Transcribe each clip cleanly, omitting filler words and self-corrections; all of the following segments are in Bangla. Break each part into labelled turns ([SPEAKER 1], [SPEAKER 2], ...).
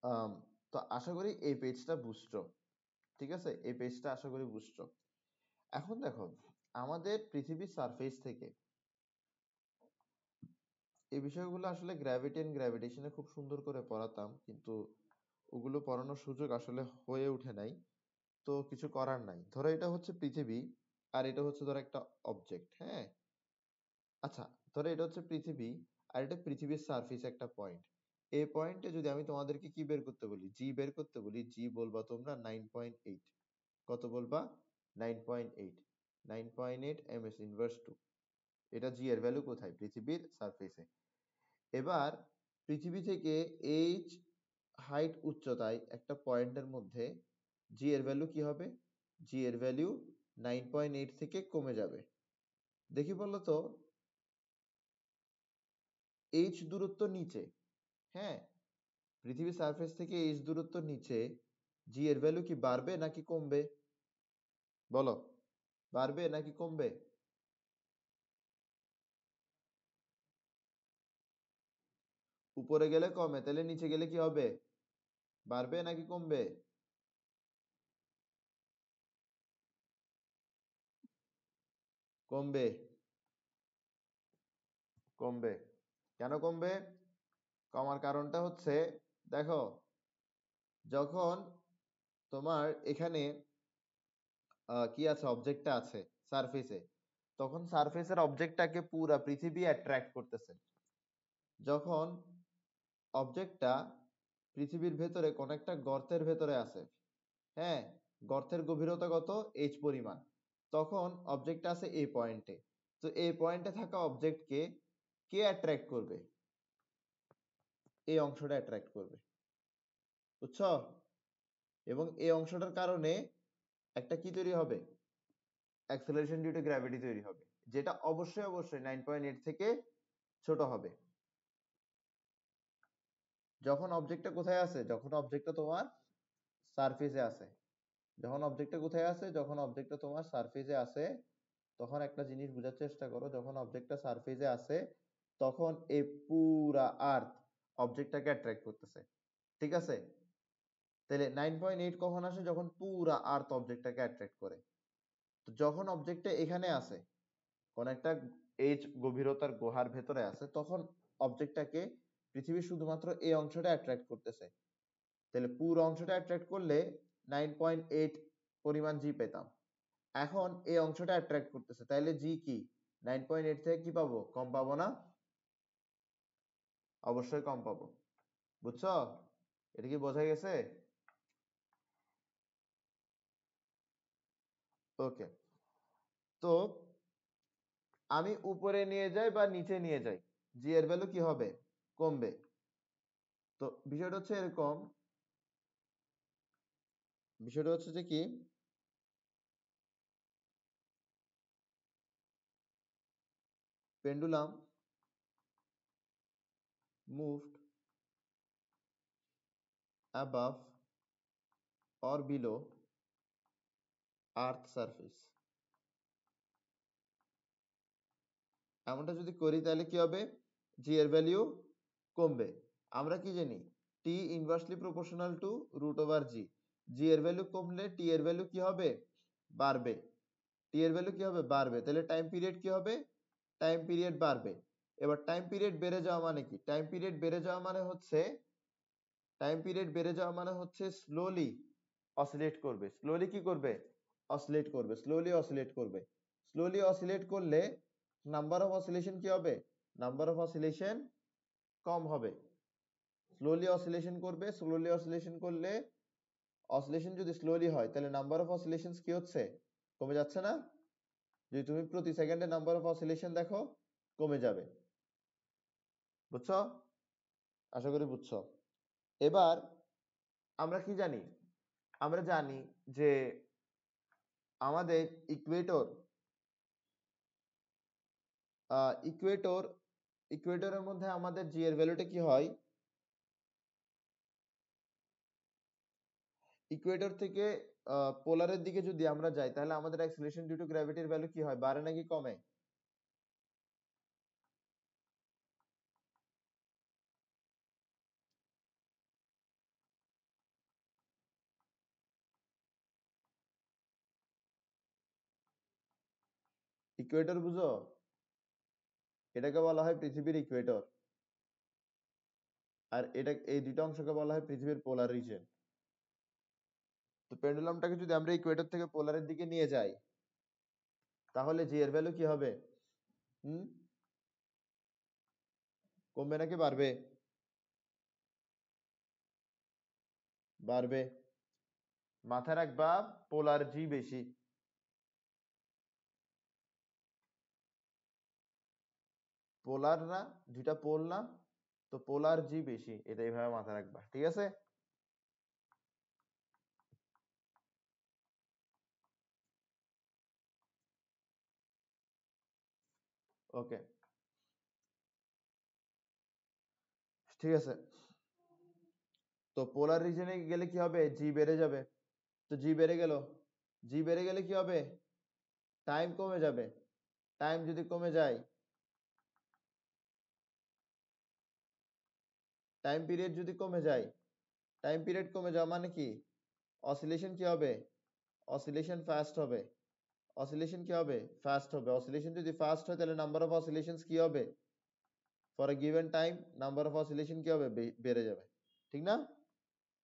[SPEAKER 1] আম, তো আশা করি এই পেজটা বুঝছো। ঠিক আছে, এই পেজটা আশা করি বুঝছো। এখন দেখো, আমাদের পৃথিবীর সারফেস থেকে এই বিষয়গুলো আসলে গ্র্যাভিটি এন্ড গ্র্যাভিটেশনে খুব সুন্দর করে পড়াতাম, কিন্তু ওগুলো পড়ানোর সুযোগ আসলে হয়ে ওঠে নাই। তো কিছু করার নাই। ধরো এটা হচ্ছে পৃথিবী, আর এটা হচ্ছে ধরো একটা অবজেক্ট। হ্যাঁ, আচ্ছা, ধরো এটা হচ্ছে পৃথিবী, আর এটা পৃথিবীর সারফেস একটা পয়েন্ট। এই পয়েন্টে যদি আমি তোমাদেরকে কি বের করতে বলি, জি বের করতে বলি, জি বলবা তোমরা 9.8। কত বলবা? 9.8। 9.8 ms ইনভার্স 2। এটা জি এর ভ্যালু কোথায়? পৃথিবীর সারফেসে। এবার পৃথিবী থেকে এইচ হাইট উচ্চতায় একটা পয়েন্টের মধ্যে জি এর ভ্যালু কি হবে? জি এর ভ্যালু 9.8 থেকে কমে যাবে। দেখি বললো তো, এইচ দূরত্ব নিচে, হ্যাঁ, পৃথিবীর সারফেস থেকে এইচ দূরত্ব নিচে জি এর ভ্যালু কি বাড়বে নাকি কমবে? বলো, বাড়বে নাকি কমবে? উপরে গেলে কমে, তাহলে নিচে গেলে কি হবে? বাড়বে নাকি কমবে? কমবে। কমবে। কেন কমবে? কমার কারণটা হচ্ছে, দেখো, যখন তোমার এখানে কি আছে, অবজেক্টটা আছে সারফেসে, তখন সারফেসের অবজেক্টটাকে পুরা পৃথিবী অ্যাট্রাক্ট করতেছে। যখন অবজেক্টটা পৃথিবীর ভেতরে কোন একটা গর্তের ভেতরে আছে, হ্যাঁ, গর্তের গভীরতা কত? এইচ পরিমাণ। তখন অবজেক্টটা আছে এই পয়েন্টে। তো এই পয়েন্টে থাকা অবজেক্টকে কে অ্যাট্রাক্ট করবে? এই অংশটা অ্যাট্রাক্ট করবে। বুঝছো? এবং এই অংশটার কারণে একটা কি তৈরি হবে? অ্যাক্সেলারেশন ডিউ টু গ্র্যাভিটি তৈরি হবে, যেটা অবশ্যই অবশ্যই 9.8 থেকে ছোট হবে। যখন অবজেক্টটা কোথায় আছে? যখন অবজেক্টটা তোমার সারফেসে আছে। যখন অবজেক্টটা কোথায় আছে? যখন অবজেক্টটা তোমার সারফেসে আছে, তখন একটা জিনিস বোঝার চেষ্টা করো। যখন অবজেক্টটা সারফেসে আছে, তখন এই পুরা আর্থ অবজেক্টটাকে অ্যাট্রাক্ট করতেছে। ঠিক আছে? তাহলে 9.8 কখন আসে? যখন পুরা আর্থ অবজেক্টটাকে অ্যাট্রাক্ট করে। তো যখন অবজেক্টটা এখানে আছে, কোন একটা এইচ গভীরতার গুহার ভেতরে আছে, তখন অবজেক্টটাকে পৃথিবী শুধুমাত্র এই অংশটা অ্যাট্রাক্ট করতেছে। তাহলে পুরো অংশটা অ্যাট্রাক্ট করলে 9.8 পরিমাণ জি পেতাম। এখন এই অংশটা অ্যাট্রাক্ট করতেছে, তাইলে জি কি 9.8 থেকে কি পাবো? কম পাবো না? অবশ্যই কম পাবো। বুঝছো? এটা কি বোঝা গেছে? ওকে। তো আমি উপরে নিয়ে যাই বা নিচে নিয়ে যাই, জি এর ভ্যালু কি হবে? কমবে। তো বিষয়টা হচ্ছে এরকম, বিষয়টা হচ্ছে যে কি, pendulum moved above or below earth surface। এমনটা যদি করি তাহলে কি হবে? জি এর ভ্যালু কমবে। আমরা কি জানি? T inversely proportional to root over g. G এর ভ্যালু কমলে টি এর ভ্যালু কি হবে? বাড়বে। টি এর ভ্যালু কি হবে? বাড়বে। তাহলে টাইম পিরিয়ড কি হবে? টাইম পিরিয়ড বাড়বে। এবার টাইম পিরিয়ড বেড়ে যাওয়া মানে কি? টাইম পিরিয়ড বেড়ে যাওয়া মানে হচ্ছে, টাইম পিরিয়ড বেড়ে যাওয়া মানে হচ্ছে স্লোলি অসিলেট করবে। স্লোলি কি করবে? অসিলেট করবে। স্লোলি অসিলেট করবে। স্লোলি অসিলেট করলে নাম্বার অফ অসিলেশন কি হবে? নাম্বার অফ অসিলেশন কম হবে। স্লোলি অসিলেশন করবে। স্লোলি অসিলেশন করলে, অসিলেশন যদি স্লোলি হয়, তাহলে নাম্বার অফ অসিলেশন কি হচ্ছে? কমে যাচ্ছে না? যদি তুমি প্রতি সেকেন্ডে নাম্বার অফ অসিলেশন দেখো, কমে যাবে। বুঝছো? আশা করি বুঝছো। এবার আমরা কি জানি? আমরা জানি যে আমাদের ইকুয়েটর, ইকুয়েটর, ইকুয়েটরের মধ্যে আমাদের জি এর ভ্যালুটা কি হয়? ইকুয়েটর থেকে পোলারের দিকে যদি আমরা যাই, তাহলে আমাদের অ্যাক্সিলারেশন ডিউ টু গ্র্যাভিটির ভ্যালু কি হয়? বাড়ে নাকি কমে? ইকুয়েটর বুঝো, এটাকে বলা হয় পৃথিবীর ইকুয়েটর, আর এটা এই দুইটা অংশকে বলা হয় পৃথিবীর পোলার রিজন। তো পেন্ডুলামটাকে যদি আমরা ইকুয়েটর থেকে পোলারের দিকে নিয়ে যাই, তাহলে জি এর ভ্যালু কি হবে? হুম, কমবে নাকি বাড়বে? বাড়বে। মাথায় রাখবা, পোলার জি বেশি। পোলার না, দুইটা পোল না, তো পোলার জি বেশি, এটা এইভাবে মাথায় রাখবা, ঠিক আছে? ওকে, ঠিক আছে। তো পোলার রিজনে গেলে কি হবে? জি বেড়ে যাবে। তো জি বেড়ে গেল, জি বেড়ে গেলে কি হবে? টাইম কমে যাবে। টাইম যদি কমে যায়, টাইম পিরিয়ড যদি কমে যায়, টাইম পিরিয়ড কমে যাওয়া মানে কি? অসিলেশন কি হবে? অসিলেশন ফাস্ট হবে। অসিলেশন কি হবে? ফাস্ট হবে। অসিলেশন যদি ফাস্ট হয়, তাহলে নাম্বার অফ অসিলেশনস কি হবে? For a given time number of oscillation কি হবে? বেড়ে যাবে, ঠিক না?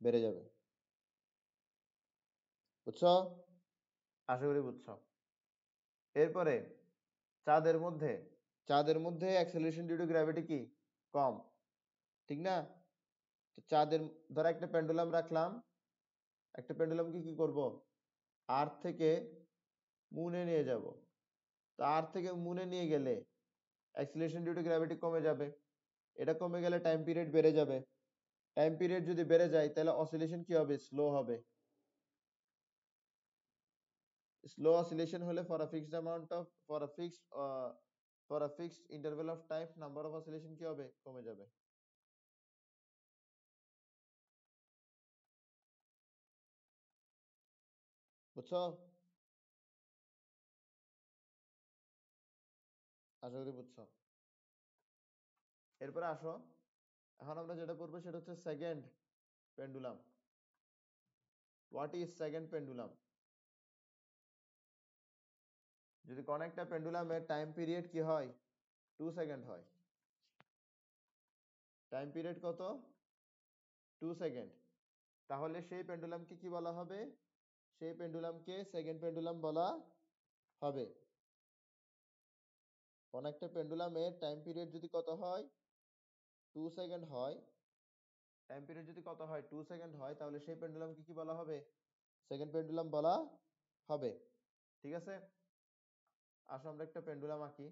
[SPEAKER 1] বেড়ে যাবে। বুঝছো? আশা করি বুঝছো। এরপরে চাঁদের মধ্যে, চাঁদের মধ্যে অ্যাক্সেলারেশন ডিউ টু গ্র্যাভিটি কি? কম, ঠিক না? তো চাঁদের, ধরো একটা পেন্ডুলাম রাখলাম, একটা পেন্ডুলামকে কি করব? আর্থ থেকে মুনে নিয়ে যাব। তো আর্থ থেকে মুনে নিয়ে গেলে অ্যাক্সিলারেশন ডিউ টু গ্র্যাভিটি কমে যাবে। এটা কমে গেলে টাইম পিরিয়ড বেড়ে যাবে। টাইম পিরিয়ড যদি বেড়ে যায়, তাহলে অসিলেশন কি হবে? স্লো হবে। স্লো অসিলেশন হলে for a fixed amount of, for a fixed interval of time, number of oscillation কি হবে? কমে যাবে। বুঝছো? আশা করি বুঝছো। এরপরে আসো, এখন আমরা যেটা করবো সেটা হচ্ছে second pendulum. What is second pendulum? যদি কোন একটা পেন্ডুলামের টাইম পিরিয়ড কি হয়? 2 সেকেন্ড হয়। টাইম পিরিয়ড কত? 2 সেকেন্ড। তাহলে সেই পেন্ডুলামকে কি বলা হবে? সেই পেন্ডুলামকে সেকেন্ড পেন্ডুলাম বলা হবে। কোন একটা পেন্ডুলামের টাইম পিরিয়ড যদি কত হয়? 2 সেকেন্ড হয়। টাইম পিরিয়ড যদি কত হয়? 2 সেকেন্ড হয়, তাহলে সেই পেন্ডুলামকে কি বলা হবে? সেকেন্ড পেন্ডুলাম বলা হবে, ঠিক আছে? আসো আমরা একটা পেন্ডুলাম আঁকি।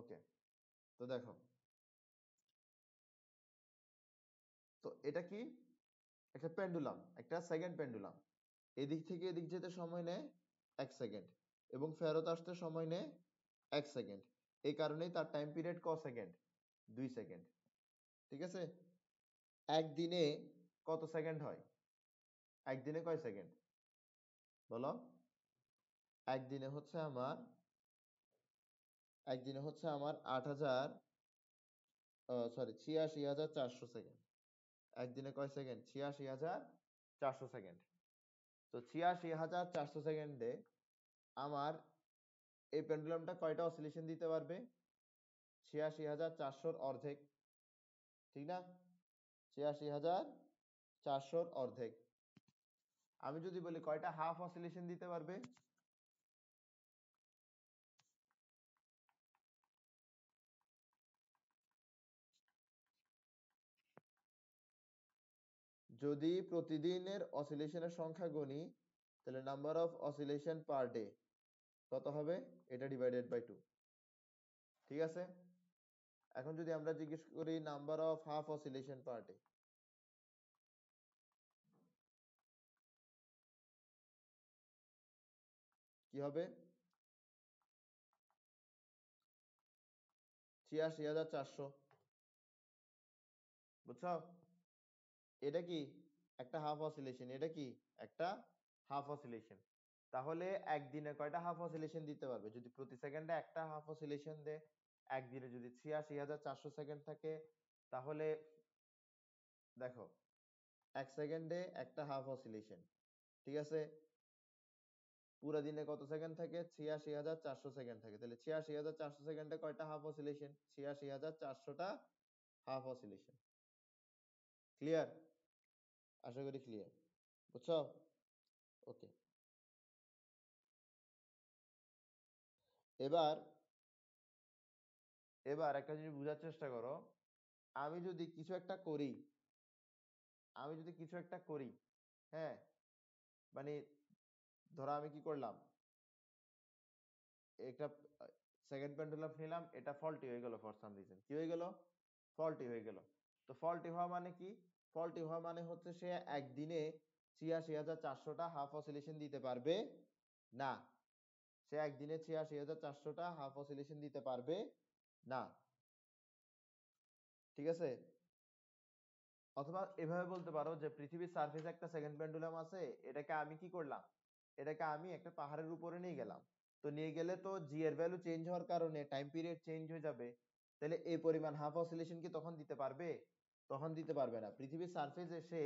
[SPEAKER 1] ওকে, তো দেখো, তো এটা কি? একটা পেন্ডুলাম, একটা সেকেন্ড পেন্ডুলাম। এদিক থেকে এদিক যেতে সময় নেয় 1 সেকেন্ড, এবং ফেরত আসতে সময় নেয় 1 সেকেন্ড। এই কারণেই তার টাইম পিরিয়ড ক সেকেন্ড? 2 সেকেন্ড, ঠিক আছে? একদিনে কত সেকেন্ড হয়? একদিনে কয় সেকেন্ড বলো? একদিনে হচ্ছে আমার, একদিনে হচ্ছে আমার 86,400 সেকেন্ড। একদিনে কয় সেকেন্ড? 86,400 সেকেন্ড। তো 86,400 সেকেন্ডে আমার এই পেন্ডুলামটা কয়টা অসিলেশন দিতে পারবে? 86,400-র অর্ধেক, ঠিক না? 86,400-র অর্ধেক। আমি যদি বলি কয়টা হাফ অসিলেশন দিতে পারবে? যদি প্রতিদিনের অসিলেশনের সংখ্যা গণি, তাহলে number of oscillation per day কত হবে, এটা ডিভাইডেড বাই 2। ঠিক আছে, এখন যদি আমরা জিজ্ঞেস করি number of half oscillation per day, কি হবে, ৮৬,৪০০। বুঝছো, এটা কি একটা হাফ অসিলেশন, এটা কি একটা হাফ অসিলেশন। তাহলে একদিনে কয়টা হাফ অসিলেশন দিতে পারবে, যদি প্রতি সেকেন্ডে একটা হাফ অসিলেশন দেয়, একদিনে যদি ৮৬,৪০০ সেকেন্ড থাকে, তাহলে দেখো 1 সেকেন্ডে একটা হাফ অসিলেশন। ঠিক আছে, পুরো দিনে কত সেকেন্ড থাকে, ৮৬,৪০০ সেকেন্ড থাকে। তাহলে ৮৬,৪০০ সেকেন্ডে কয়টা হাফ অসিলেশন, ৮৬,৪০০টা হাফ অসিলেশন। ক্লিয়ার, আশা করি ক্লিয়ার, বুঝছো। ওকে, এবার এবার একটা জিনিস বোঝার চেষ্টা করো। আমি যদি কিছু একটা করি, হ্যাঁ, মানে ধরো আমি কি করলাম, একটা সেকেন্ড পেন্ডুলাম নিলাম, এটা ফল্টি হয়ে গেল, ফর সাম রিজন কি হয়ে গেল, ফল্টি হয়ে গেল। তো ফল্টি হওয়া মানে কি, ফল্টি হওয়া মানে হচ্ছে সে একদিনে ৮৬,৪০০টা হাফ অসিলেশন দিতে পারবে না, সে একদিনে ৮৬,৪০০টা হাফ অসিলেশন দিতে পারবে না। ঠিক আছে, অথবা এভাবে বলতে পারো যে পৃথিবীর সারফেসে একটা সেকেন্ড পেন্ডুলাম আছে, এটাকে আমি কি করলাম, এটাকে আমি একটা পাহাড়ের উপরে নিয়ে গেলাম। তো নিয়ে গেলে তো জি এর ভ্যালু চেঞ্জ হওয়ার কারণে টাইম পিরিয়ড চেঞ্জ হয়ে যাবে। তাহলে এই পরিমাণ হাফ অসিলেশন কি তখন দিতে পারবে, তখন দিতে পারবে না। পৃথিবীর সারফেসে সে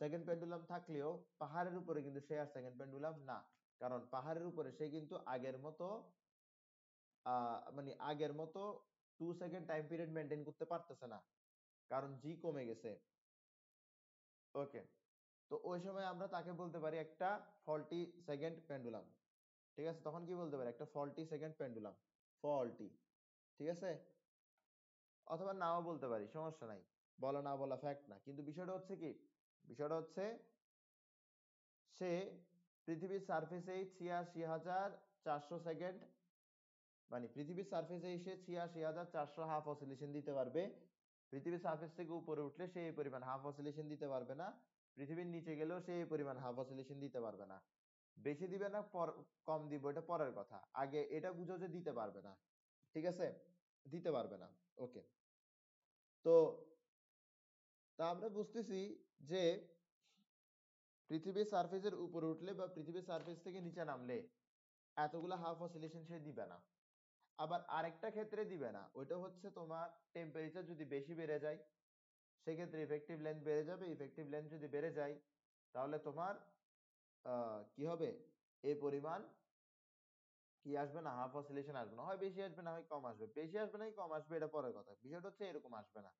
[SPEAKER 1] সেকেন্ড পেন্ডুলাম থাকলেও পাহাড়ের উপরে কিন্তু সে আর সেকেন্ড পেন্ডুলাম না, কারণ পাহাড়ের উপরে সে কিন্তু আগের মতো মানে আগের মতো 2 সেকেন্ড টাইম পিরিয়ড মেনটেন করতে পারতেছে না, কারণ জি কমে গেছে। ওকে, তো ওই সময় আমরা তাকে বলতে পারি একটা ফল্টি সেকেন্ড পেন্ডুলাম। ঠিক আছে, তখন কি বলতে পারি, একটা ফল্টি সেকেন্ড পেন্ডুলাম, ফল্টি। ঠিক আছে, অথবা নাও বলতে পারি, সমস্যা নাই, বলা না বলা ফ্যাক্ট না। কিন্তু বিষয়টা হচ্ছে কি, বিষয়টা হচ্ছে সে পৃথিবীর সারফেসে ৮৬,৪০০ সেকেন্ড, মানে পৃথিবীর সারফেসে এসে ৮৬,৪০০ হাফ অসিলেশন দিতে পারবে। পৃথিবীর সারফেস থেকে উপরে উঠলে সে এই পরিমাণ হাফ অসিলেশন দিতে পারবে না, পৃথিবীর নিচে গেলেও সে এই পরিমাণ হাফ অসিলেশন দিতে পারবে না। বেশি দিবে না কম দিব এটা পরের কথা, আগে এটা বুঝো যে দিতে পারবে না। ঠিক আছে, দিতে পারবে না। ওকে, তো তা আমরা বুঝতেছি যে পৃথিবীর সারফেসের উপরে উঠলে বা পৃথিবীর সারফেস থেকে নিচে নামলে এতগুলো হাফ অসিলেশন সে দিবে না। আবার আরেকটা ক্ষেত্রে দিবে না, ওইটা হচ্ছে তোমার টেম্পারেচার যদি বেশি বেড়ে যায়, সেক্ষেত্রে ইফেক্টিভ লেন্থ বেড়ে যাবে। ইফেক্টিভ লেন্থ যদি বেড়ে যায়, তাহলে তোমার কি হবে, এই পরিমাণ কি আসবে না, হাফ অসিলেশন আসবে না, হয় বেশি আসবে না হয় কম আসবে। বেশি আসবে না কম আসবে এটা পরের কথা, বিষয়টা হচ্ছে এরকম আসবে না।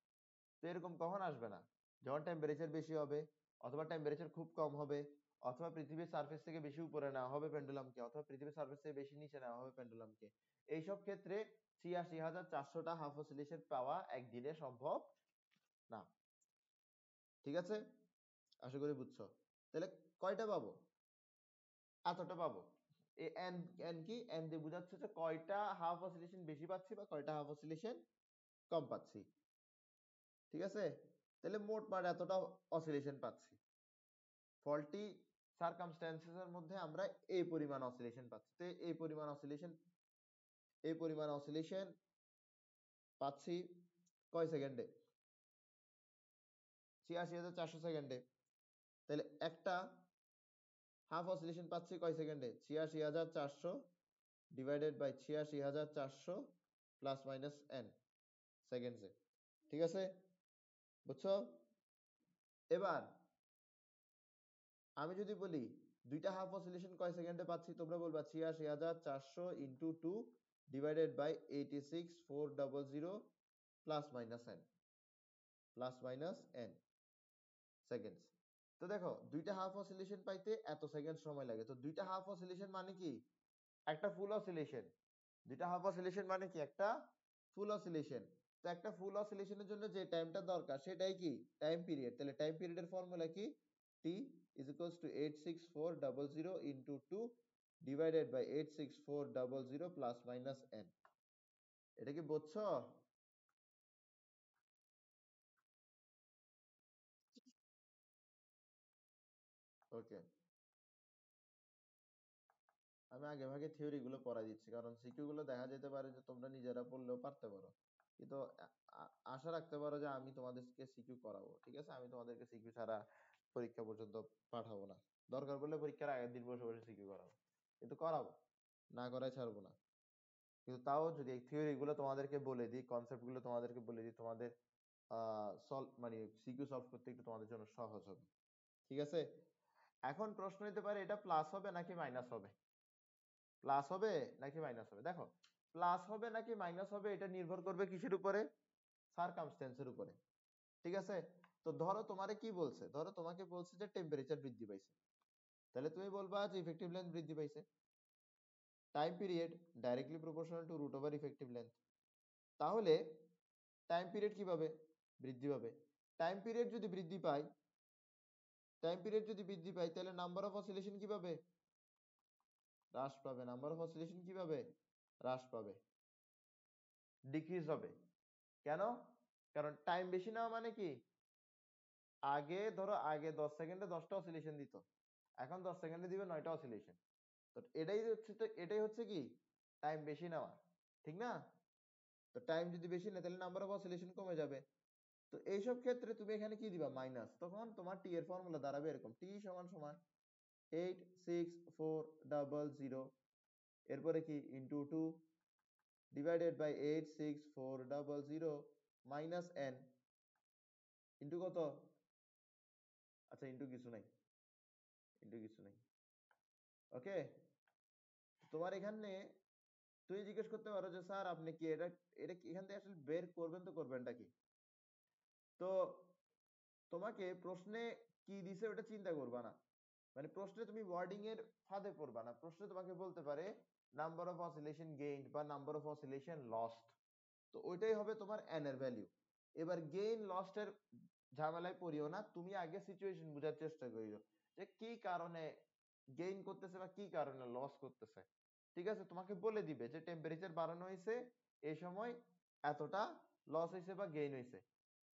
[SPEAKER 1] তো এরকম কখন আসবে না, যখন টেম্পারেচার বেশি হবে, অথবা টেম্পারেচার খুব কম হবে, অথবা পৃথিবীর সারফেস থেকে বেশি উপরে নেওয়া হবে পেন্ডুলামকে, অথবা পৃথিবীর সারফেস থেকে বেশি নিচে নেওয়া হবে পেন্ডুলামকে। এইসব ক্ষেত্রে ৮৬,৪০০টা হাফ অসিলেশন পাওয়া একদিনে সম্ভব না। ঠিক আছে, আশা করি বুঝছো। তাহলে কয়টা পাবো, এতটা পাবো। এন এন কি, এন দিয়ে বোঝাচ্ছে যে কয়টা হাফ অসিলেশন বেশি পাচ্ছি বা কয়টা হাফ অসিলেশন কম পাচ্ছি। ঠিক আছে, তাহলে মোট মাঠ এতটা অসিলেশন পাচ্ছি। ফল্টি সারকামস্ট্যান্সেস এর মধ্যে আমরা এই পরিমাণ অসিলেশন পাচ্ছি। তো এই পরিমাণ অসিলেশন পাচ্ছি কয় সেকেন্ডে, ৮৬,৪০০ সেকেন্ডে। তাহলে একটা হাফ অসিলেশন পাচ্ছি কয় সেকেন্ডে, ৮৬,৪০০ ডিভাইডেড বাই ৮৬,৪০০ প্লাস মাইনাস এন সেকেন্ডসে। ঠিক আছে, বুঝছো। এবার আমি যদি বলি দুইটা হাফ অসিলেশন কয় সেকেন্ডে পাচ্ছি, তোমরা বলবা ৮৬,৪০০ into 2 divided by 86,400 plus minus n, plus minus n seconds. তো দেখো দুইটা হাফ অসিলেশন পাইতে এত সেকেন্ড সময় লাগে। তো দুইটা হাফ অসিলেশন মানে কি, একটা ফুল অসিলেশন। দুইটা হাফ অসিলেশন মানে কি, একটা ফুল অসিলেশন। তো একটা ফুল অসিলেশনের জন্য যে টাইমটা দরকার সেটাই কি, টাইম পিরিয়ড। তাহলে টাইম পিরিয়ডের ফর্মুলা কি, t is equals to 86400 into 2 divided by 86400 plus minus n. এটা কি বুঝছো? ওকে, আমি আগে ভাগে থিওরি গুলো পড়াই দিচ্ছি, কারণ সিকিউ গুলো দেখা যেতে পারে যে তোমরা নিজেরা পড়লেও পারতে পারো, কিন্তু আশা রাখতে পারো যে আমি তোমাদেরকে সিকিউ করাবো। ঠিক আছে, আমি তোমাদেরকে সিকিউ ছাড়া পরীক্ষা পর্যন্ত পাঠাবো না। দরকার পড়লে পরীক্ষার আগের দিন বসে বসে সিকিউ করাবো, কিন্তু করাবো, না করাই ছাড়বো না। কিন্তু তাও যদি এই থিওরি গুলো তোমাদেরকে বলে দিই, কনসেপ্ট গুলো তোমাদেরকে বলে দিই, তোমাদের সলভ মানে সিকিউ সলভ করতে একটু তোমাদের জন্য সহজ হবে। ঠিক আছে, এখন প্রশ্ন হতে পারে এটা প্লাস হবে নাকি মাইনাস হবে, প্লাস হবে নাকি মাইনাস হবে। দেখো, প্লাস হবে নাকি মাইনাস হবে এটা নির্ভর করবে কিসের উপরে? সারকামস্টেন্সের উপরে। ঠিক আছে, তো ধরো তোমারে কি বলছে, ধরো তোমাকে বলছে যে টেম্পারেচার বৃদ্ধি পাইছে, তাহলে তুমি বলবা যে ইফেক্টিভ লেন্থ বৃদ্ধি পাইছে। Time period directly proportional to root over effective length, তাহলে টাইম পিরিয়ড কিভাবে বৃদ্ধি পাবে? টাইম পিরিয়ড যদি বৃদ্ধি পায়, টাইম পিরিয়ড যদি বৃদ্ধি পায়, তাহলে নাম্বার অফ অসিলেশন কিভাবে হ্রাস পাবে? নাম্বার অফ অসিলেশন কিভাবে হ্রাস পাবে? ডিক্রিজ হবে। কেন? কারণ টাইম বেশি নেওয়া মানে কি, আগে ধরো আগে 10 সেকেন্ডে 10টা অসিলেশন দিত, এখন 10 সেকেন্ডে দিবে 9টা অসিলেশন। তো এটাই হচ্ছে কি টাইম বেশি নেওয়া, ঠিক না? তো টাইম যদি বেশি নেয় তাহলে নাম্বার অফ অসিলেশন কমে যাবে। তো এইসব ক্ষেত্রে তুমি এখানে কি দিবা? মাইনাস। তখন তোমার টি এর ফর্মুলা দাঁড়াবে এরকম, টি সমান সমান 86400, এরপরে কি into 2 divided by 86400 minus n into কত? আচ্ছা, ইন্টু কিছু নাই, ইন্টু কিছু নাই। ওকে, তোমার এখানে তুমি জিজ্ঞেস করতে পারো যে স্যার আপনি কি এটা এটা কি এখান থেকে আসলে বের করবেন, তো করবেনটা কি? তো তোমাকে প্রশ্নে কি দিছে ওটা চিন্তা করবা না, মানে প্রশ্নে তুমি ওয়ার্ডিং এর ফাঁদে পড়বা না। প্রশ্নে তোমাকে বলতে পারে নাম্বার অফ অসিলেশন গেইনড বা নাম্বার অফ অসিলেশন লস্ট, তো ওইটাই হবে তোমার n এর ভ্যালু। এবার গেইন লস্ট এর ঝামেলায় পড়িও না, তুমি আগে সিচুয়েশন বোঝার চেষ্টা করিও যে কি কারণে গেইন করতেছে বা কি কারণে লস করতেছে। ঠিক আছে, তোমাকে বলে দিবে যে টেম্পারেচার বাড়ানো হয়েছে, এই সময় এতটা লস হয়েছে বা গেইন হয়েছে।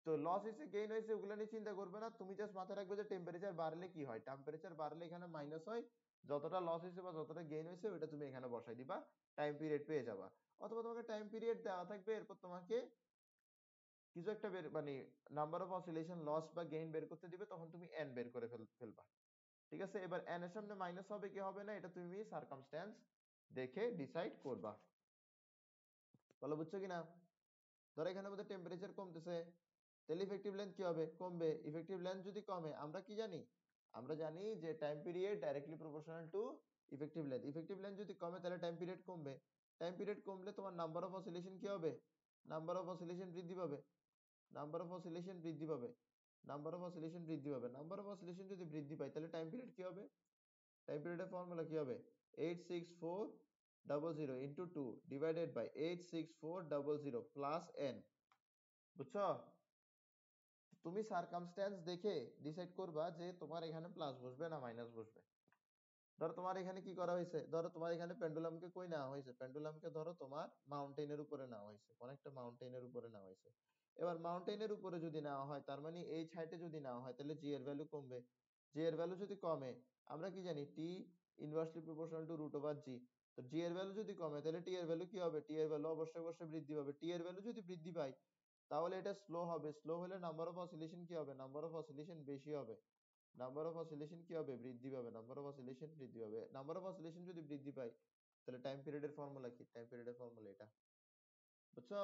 [SPEAKER 1] তো লস হয়েছে গেইন হয়েছে ওগুলো নিয়ে চিন্তা করবে না, তুমি জাস্ট মাথায় রাখবে যে টেম্পারেচার বাড়লে কি হয়, টেম্পারেচার বাড়লে এখানে মাইনাস হয়, যতটা লস হয়েছে বা যতটা গেইন হয়েছে ওটা তুমি এখানে বসাই দিবা, টাইম পিরিয়ড পেয়ে যাবা। অথবা তোমাকে টাইম পিরিয়ড দেওয়া থাকবে, এরপর তোমাকে কিছু একটা মানে নাম্বার অফ অসিলেশন লস বা গেইন বের করতে দিবে, তখন তুমি এন বের করে ফেলবা। ঠিক আছে, এবার এন এর সামনে মাইনাস হবে কি হবে না এটা তুমি সারকামস্ট্যান্স দেখে ডিসাইড করবা। বলো বুঝছো কিনা? ধরো এখানে মধ্যে টেম্পারেচার কমতেছে, তাহলে ইফেক্টিভ লেন্থ কি হবে? কমবে। ইফেক্টিভ লেন্থ যদি কমে আমরা কি জানি? আমরা জানি যে time period directly proportional two effective length. Effective length যদি কমে তাহলে টাইম পিরিয়ড কমবে। টাইম পিরিয়ড কমলে তোমার নাম্বার অফ অসিলেশন কি হবে? নাম্বার অফ অসিলেশন বৃদ্ধি পাবে, নাম্বার অফ অসিলেশন বৃদ্ধি পাবে, নাম্বার অফ অসিলেশন বৃদ্ধি পাবে। নাম্বার অফ অসিলেশন যদি বৃদ্ধি পায় তাহলে টাইম পিরিয়ড কি হবে? টাইম পিরিয়ডের ফর্মুলা কি হবে? 86400 into 2 divided by 86400 plus n। বুঝছো? তুমি সারকামস্ট্যান্স দেখে ডিসাইড করবা যে তোমার এখানে প্লাস বসবে না মাইনাস বসবে। ধরো তোমার এখানে কি করা হয়েছে, ধরো তোমার এখানে পেন্ডুলামকে কই নেওয়া হয়েছে, পেন্ডুলামকে ধরো তোমার মাউন্টেনের উপরে নেওয়া হয়েছে, অনেকটা মাউন্টেনের উপরে নেওয়া হয়েছে। এবার মাউন্টেনের উপরে যদি নেওয়া হয় তার মানে এই সাইডে যদি নেওয়া হয় তাহলে জি এর ভ্যালু কমবে। জি এর ভ্যালু যদি কমে, আমরা কি জানি T inversely proportional to root over g. তো জি এর ভ্যালু যদি কমে তাহলে টি এর ভ্যালু কি হবে? টি এর ভ্যালু অবশ্যই অবশ্যই বৃদ্ধি পাবে। টি এর ভ্যালু যদি বৃদ্ধি পায় তাহলে এটা স্লো হবে, স্লো হলে নাম্বার অফ অসিলেশন কি হবে? নাম্বার অফ অসিলেশন বেশি হবে। নাম্বার অফ অসিলেশন কি হবে? বৃদ্ধি পাবে। নাম্বার অফ অসিলেশন বৃদ্ধি পাবে। নাম্বার অফ অসিলেশন যদি বৃদ্ধি পায় তাহলে টাইম পিরিয়ডের ফর্মুলা কি? টাইম পিরিয়ডের ফর্মুলা এটা। বুঝছো?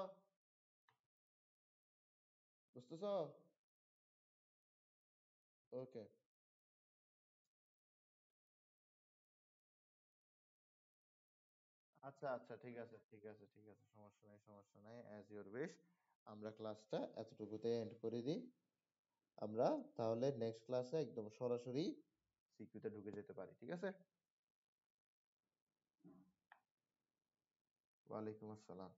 [SPEAKER 1] বুঝতেছো? ওকে, আচ্ছা আচ্ছা, ঠিক আছে ঠিক আছে ঠিক আছে, সমস্যা নাই সমস্যা নাই, অ্যাজ ইউর উইশ। আমরা ক্লাসটা এতটুকুতে এন্ড করে দিই। আমরা তাহলে নেক্সট ক্লাসে একদম সরাসরি সিকিউতে ঢুকে যেতে পারি। ঠিক আছে? ওয়ালাইকুম আসসালাম।